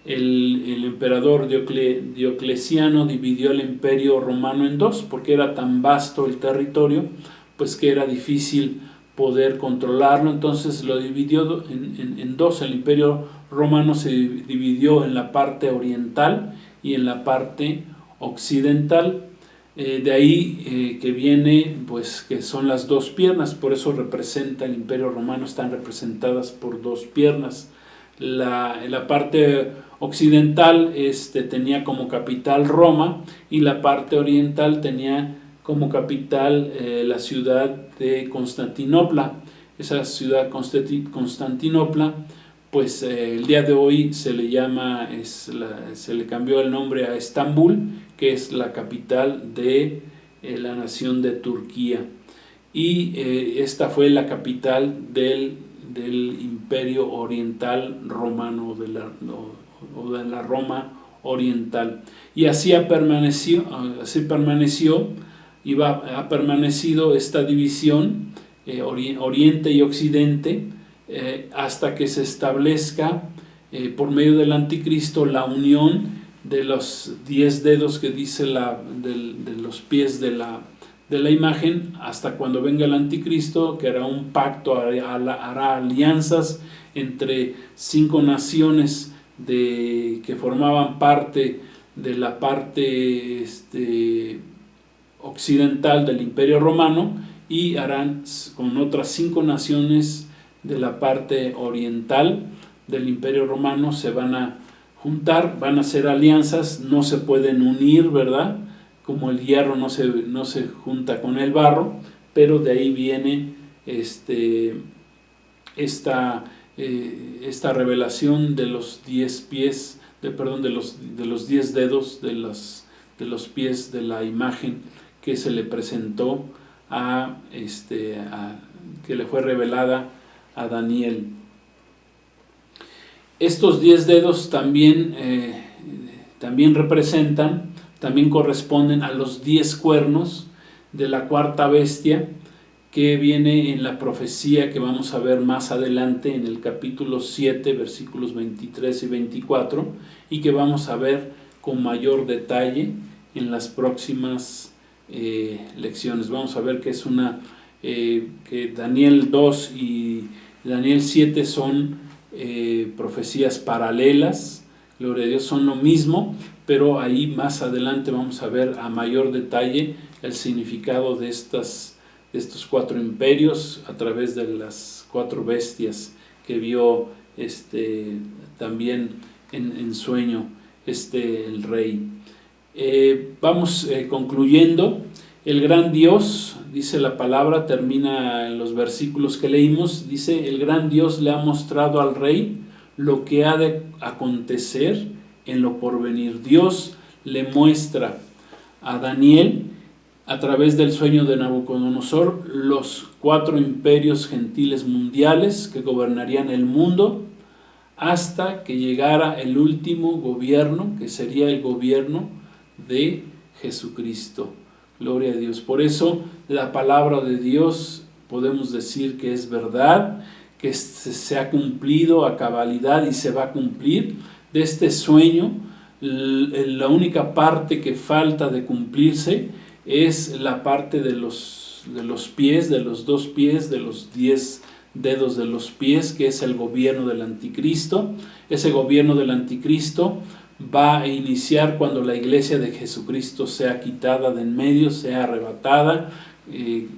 el emperador Diocleciano dividió el imperio romano en 2, porque era tan vasto el territorio, pues que era difícil poder controlarlo. Entonces lo dividió en 2. El imperio romano se dividió en la parte oriental y en la parte occidental. De ahí que viene, pues, que son las 2 piernas, por eso representa el imperio romano, están representadas por 2 piernas. La parte occidental tenía como capital Roma, y la parte oriental tenía como capital la ciudad de Constantinopla. Esa ciudad Constantinopla, pues el día de hoy se le cambió el nombre a Estambul, que es la capital de la nación de Turquía. Y esta fue la capital del imperio oriental romano, o de la Roma oriental. Y así permaneció y ha permanecido esta división, oriente y occidente, hasta que se establezca por medio del anticristo la unión de los 10 dedos que dice de los pies de la imagen, hasta cuando venga el anticristo, que hará un pacto, hará alianzas entre 5 naciones que formaban parte de la parte occidental del imperio romano, y harán con otras 5 naciones de la parte oriental del imperio romano. Se van a juntar, van a hacer alianzas, no se pueden unir, ¿verdad? como el hierro no se junta con el barro, pero de ahí viene esta revelación de los 10 pies, de los 10 dedos de los pies de la imagen que se le presentó que le fue revelada a Daniel. Estos 10 dedos también representan, también corresponden a los 10 cuernos de la cuarta bestia, que viene en la profecía que vamos a ver más adelante en el capítulo 7, versículos 23 y 24, y que vamos a ver con mayor detalle en las próximas lecciones. Vamos a ver que es que Daniel 2 y Daniel 7 son profecías paralelas, gloria a Dios, son lo mismo, pero ahí más adelante vamos a ver a mayor detalle el significado de estos 4 imperios a través de las 4 bestias que vio también en sueño el rey. Vamos concluyendo. El gran Dios, dice la palabra, termina en los versículos que leímos, dice: el gran Dios le ha mostrado al rey lo que ha de acontecer en lo porvenir. Dios le muestra a Daniel, a través del sueño de Nabucodonosor, los 4 imperios gentiles mundiales que gobernarían el mundo hasta que llegara el último gobierno, que sería el gobierno de Jesucristo. Gloria a Dios. Por eso la palabra de Dios podemos decir que es verdad, que se ha cumplido a cabalidad y se va a cumplir. De este sueño, la única parte que falta de cumplirse es la parte de los pies, de los 2 pies, de los 10 dedos de los pies, que es el gobierno del anticristo. Ese gobierno del anticristo va a iniciar cuando la iglesia de Jesucristo sea quitada de en medio, sea arrebatada,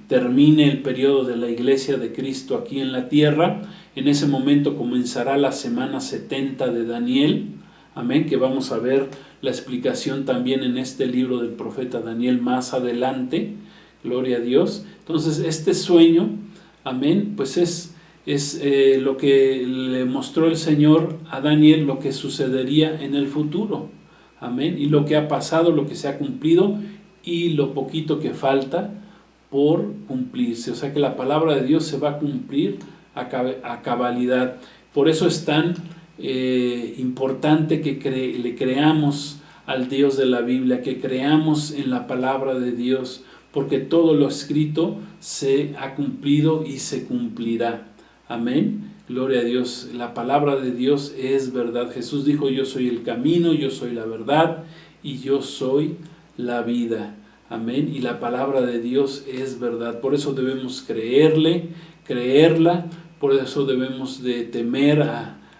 termine el periodo de la iglesia de Cristo aquí en la tierra. En ese momento comenzará la semana 70 de Daniel, amén, que vamos a ver la explicación también en este libro del profeta Daniel más adelante, gloria a Dios. Entonces este sueño, amén, pues es lo que le mostró el Señor a Daniel, lo que sucedería en el futuro, amén, y lo que ha pasado, lo que se ha cumplido y lo poquito que falta por cumplirse. O sea que la palabra de Dios se va a cumplir a cabalidad. Por eso es tan importante que le creamos al Dios de la Biblia, que creamos en la palabra de Dios, porque todo lo escrito se ha cumplido y se cumplirá. Amén. Gloria a Dios. La palabra de Dios es verdad. Jesús dijo: yo soy el camino, yo soy la verdad y yo soy la vida. Amén. Y la palabra de Dios es verdad. Por eso debemos creerla. Por eso debemos de temer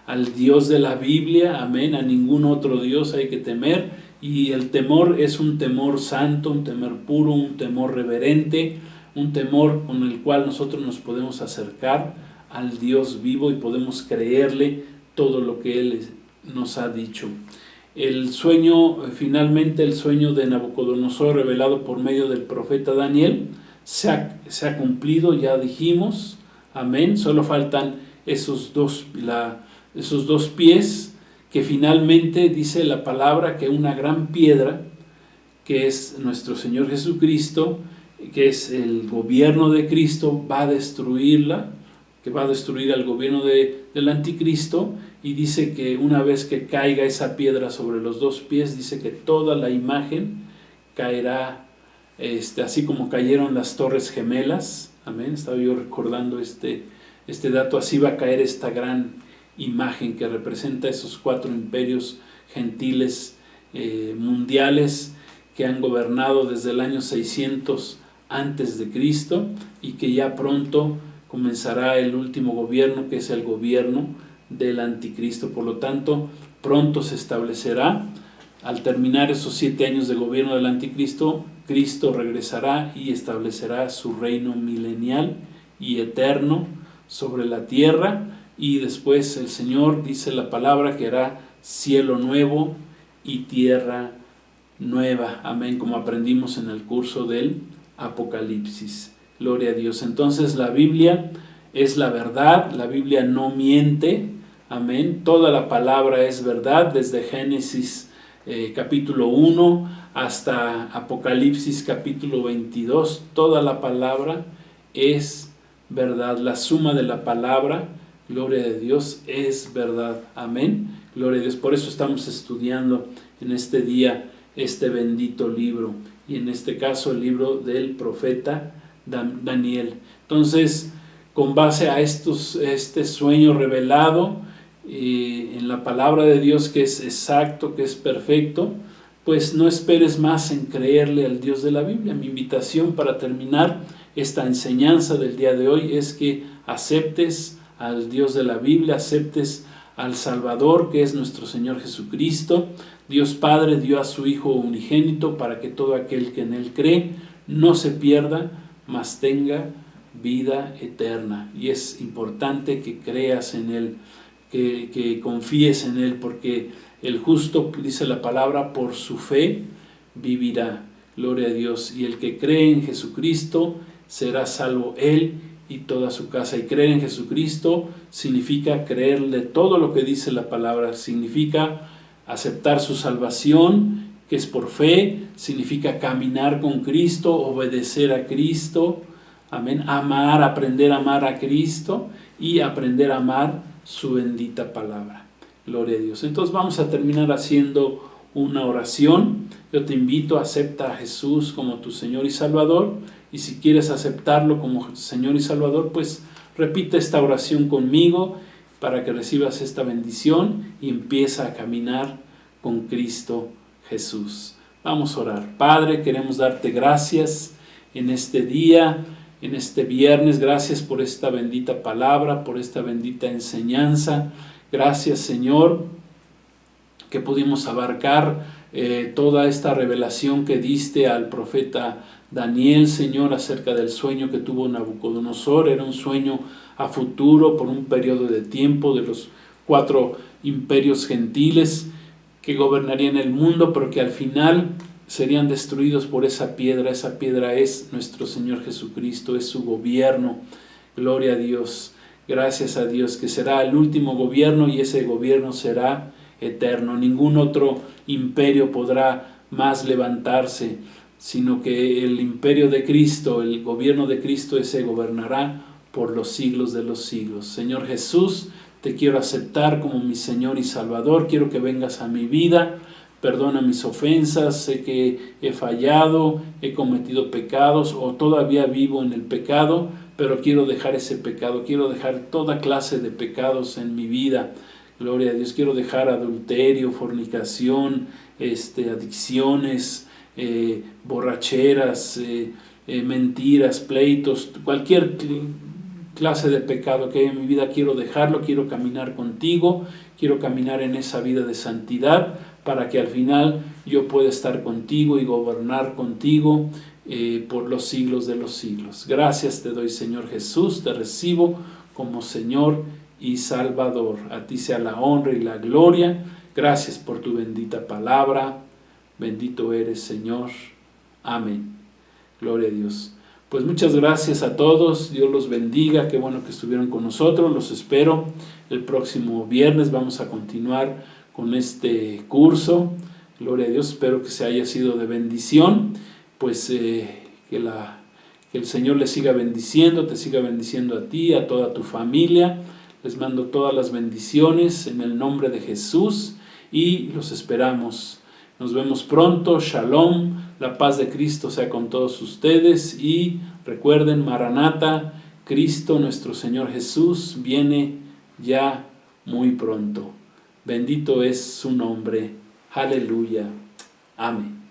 al Dios de la Biblia. Amén. A ningún otro Dios hay que temer. Y el temor es un temor santo, un temor puro, un temor reverente, un temor con el cual nosotros nos podemos acercar al Dios vivo y podemos creerle todo lo que Él nos ha dicho. El sueño, finalmente el sueño de Nabucodonosor revelado por medio del profeta Daniel se ha cumplido, ya dijimos, amén. Solo faltan esos dos pies, que finalmente dice la palabra que una gran piedra, que es nuestro Señor Jesucristo, que es el gobierno de Cristo, va a destruirla, que va a destruir al gobierno del anticristo. Y dice que una vez que caiga esa piedra sobre los 2 pies, dice que toda la imagen caerá, así como cayeron las torres gemelas. Amén. Estaba yo recordando este dato. Así va a caer esta gran imagen que representa esos 4 imperios gentiles mundiales que han gobernado desde el año 600 antes de Cristo, y que ya pronto comenzará el último gobierno, que es el gobierno del anticristo. Por lo tanto, pronto se establecerá, al terminar esos 7 años de gobierno del anticristo, Cristo regresará y establecerá su reino milenial y eterno sobre la tierra. Y después el Señor, dice la palabra, que hará cielo nuevo y tierra nueva. Amén, como aprendimos en el curso del Apocalipsis. Gloria a Dios. Entonces la Biblia es la verdad, la Biblia no miente. Amén, toda la palabra es verdad, desde Génesis capítulo 1 hasta Apocalipsis capítulo 22. Toda la palabra es verdad, la suma de la palabra, gloria a Dios, es verdad. Amén, gloria a Dios. Por eso estamos estudiando en este día este bendito libro, y en este caso el libro del profeta Daniel. Entonces, con base a este sueño revelado en la palabra de Dios, que es exacto, que es perfecto, pues no esperes más en creerle al Dios de la Biblia. Mi invitación para terminar esta enseñanza del día de hoy es que aceptes al Dios de la Biblia, aceptes al Salvador, que es nuestro Señor Jesucristo. Dios Padre dio a su Hijo unigénito para que todo aquel que en Él cree no se pierda, mas tenga vida eterna. Y es importante que creas en Él, que confíes en Él, porque el justo, dice la palabra, por su fe vivirá. Gloria a Dios. Y el que cree en Jesucristo será salvo él y toda su casa. Y creer en Jesucristo significa creerle todo lo que dice la palabra, significa aceptar su salvación, que es por fe, significa caminar con Cristo, obedecer a Cristo, amén, amar, aprender a amar a Cristo y aprender a amar su bendita palabra. Gloria a Dios. Entonces vamos a terminar haciendo una oración. Yo te invito, acepta a Jesús como tu Señor y Salvador, y si quieres aceptarlo como Señor y Salvador, pues repite esta oración conmigo para que recibas esta bendición y empieza a caminar con Cristo Jesús. Vamos a orar. Padre, queremos darte gracias en este día, en este viernes. Gracias por esta bendita palabra, por esta bendita enseñanza. Gracias, Señor, que pudimos abarcar toda esta revelación que diste al profeta Daniel, Señor, acerca del sueño que tuvo Nabucodonosor. Era un sueño a futuro por un periodo de tiempo de los 4 imperios gentiles que gobernarían el mundo, pero que al final serían destruidos por esa piedra. Esa piedra es nuestro Señor Jesucristo, es su gobierno. Gloria a Dios. Gracias a Dios, que será el último gobierno y ese gobierno será eterno. Ningún otro imperio podrá más levantarse, sino que el imperio de Cristo, el gobierno de Cristo, ese gobernará por los siglos de los siglos. Señor Jesús, te quiero aceptar como mi Señor y Salvador. Quiero que vengas a mi vida. Perdona mis ofensas. Sé que he fallado, he cometido pecados o todavía vivo en el pecado, pero quiero dejar ese pecado, quiero dejar toda clase de pecados en mi vida. Gloria a Dios. Quiero dejar adulterio, fornicación, adicciones, borracheras, mentiras, pleitos, cualquier clase de pecado que hay en mi vida. Quiero dejarlo, quiero caminar contigo, quiero caminar en esa vida de santidad para que al final yo pueda estar contigo y gobernar contigo por los siglos de los siglos. Gracias te doy, Señor Jesús, te recibo como Señor y Salvador. A ti sea la honra y la gloria. Gracias por tu bendita palabra. Bendito eres, Señor. Amén. Gloria a Dios. Pues muchas gracias a todos. Dios los bendiga. Qué bueno que estuvieron con nosotros. Los espero el próximo viernes. Vamos a continuar con este curso. Gloria a Dios. Espero que se haya sido de bendición. Pues que el Señor les siga bendiciendo. Te siga bendiciendo a ti, a toda tu familia. Les mando todas las bendiciones en el nombre de Jesús y los esperamos. Nos vemos pronto. Shalom. La paz de Cristo sea con todos ustedes. Y recuerden, Maranata, Cristo nuestro Señor Jesús viene ya muy pronto. Bendito es su nombre. Aleluya. Amén.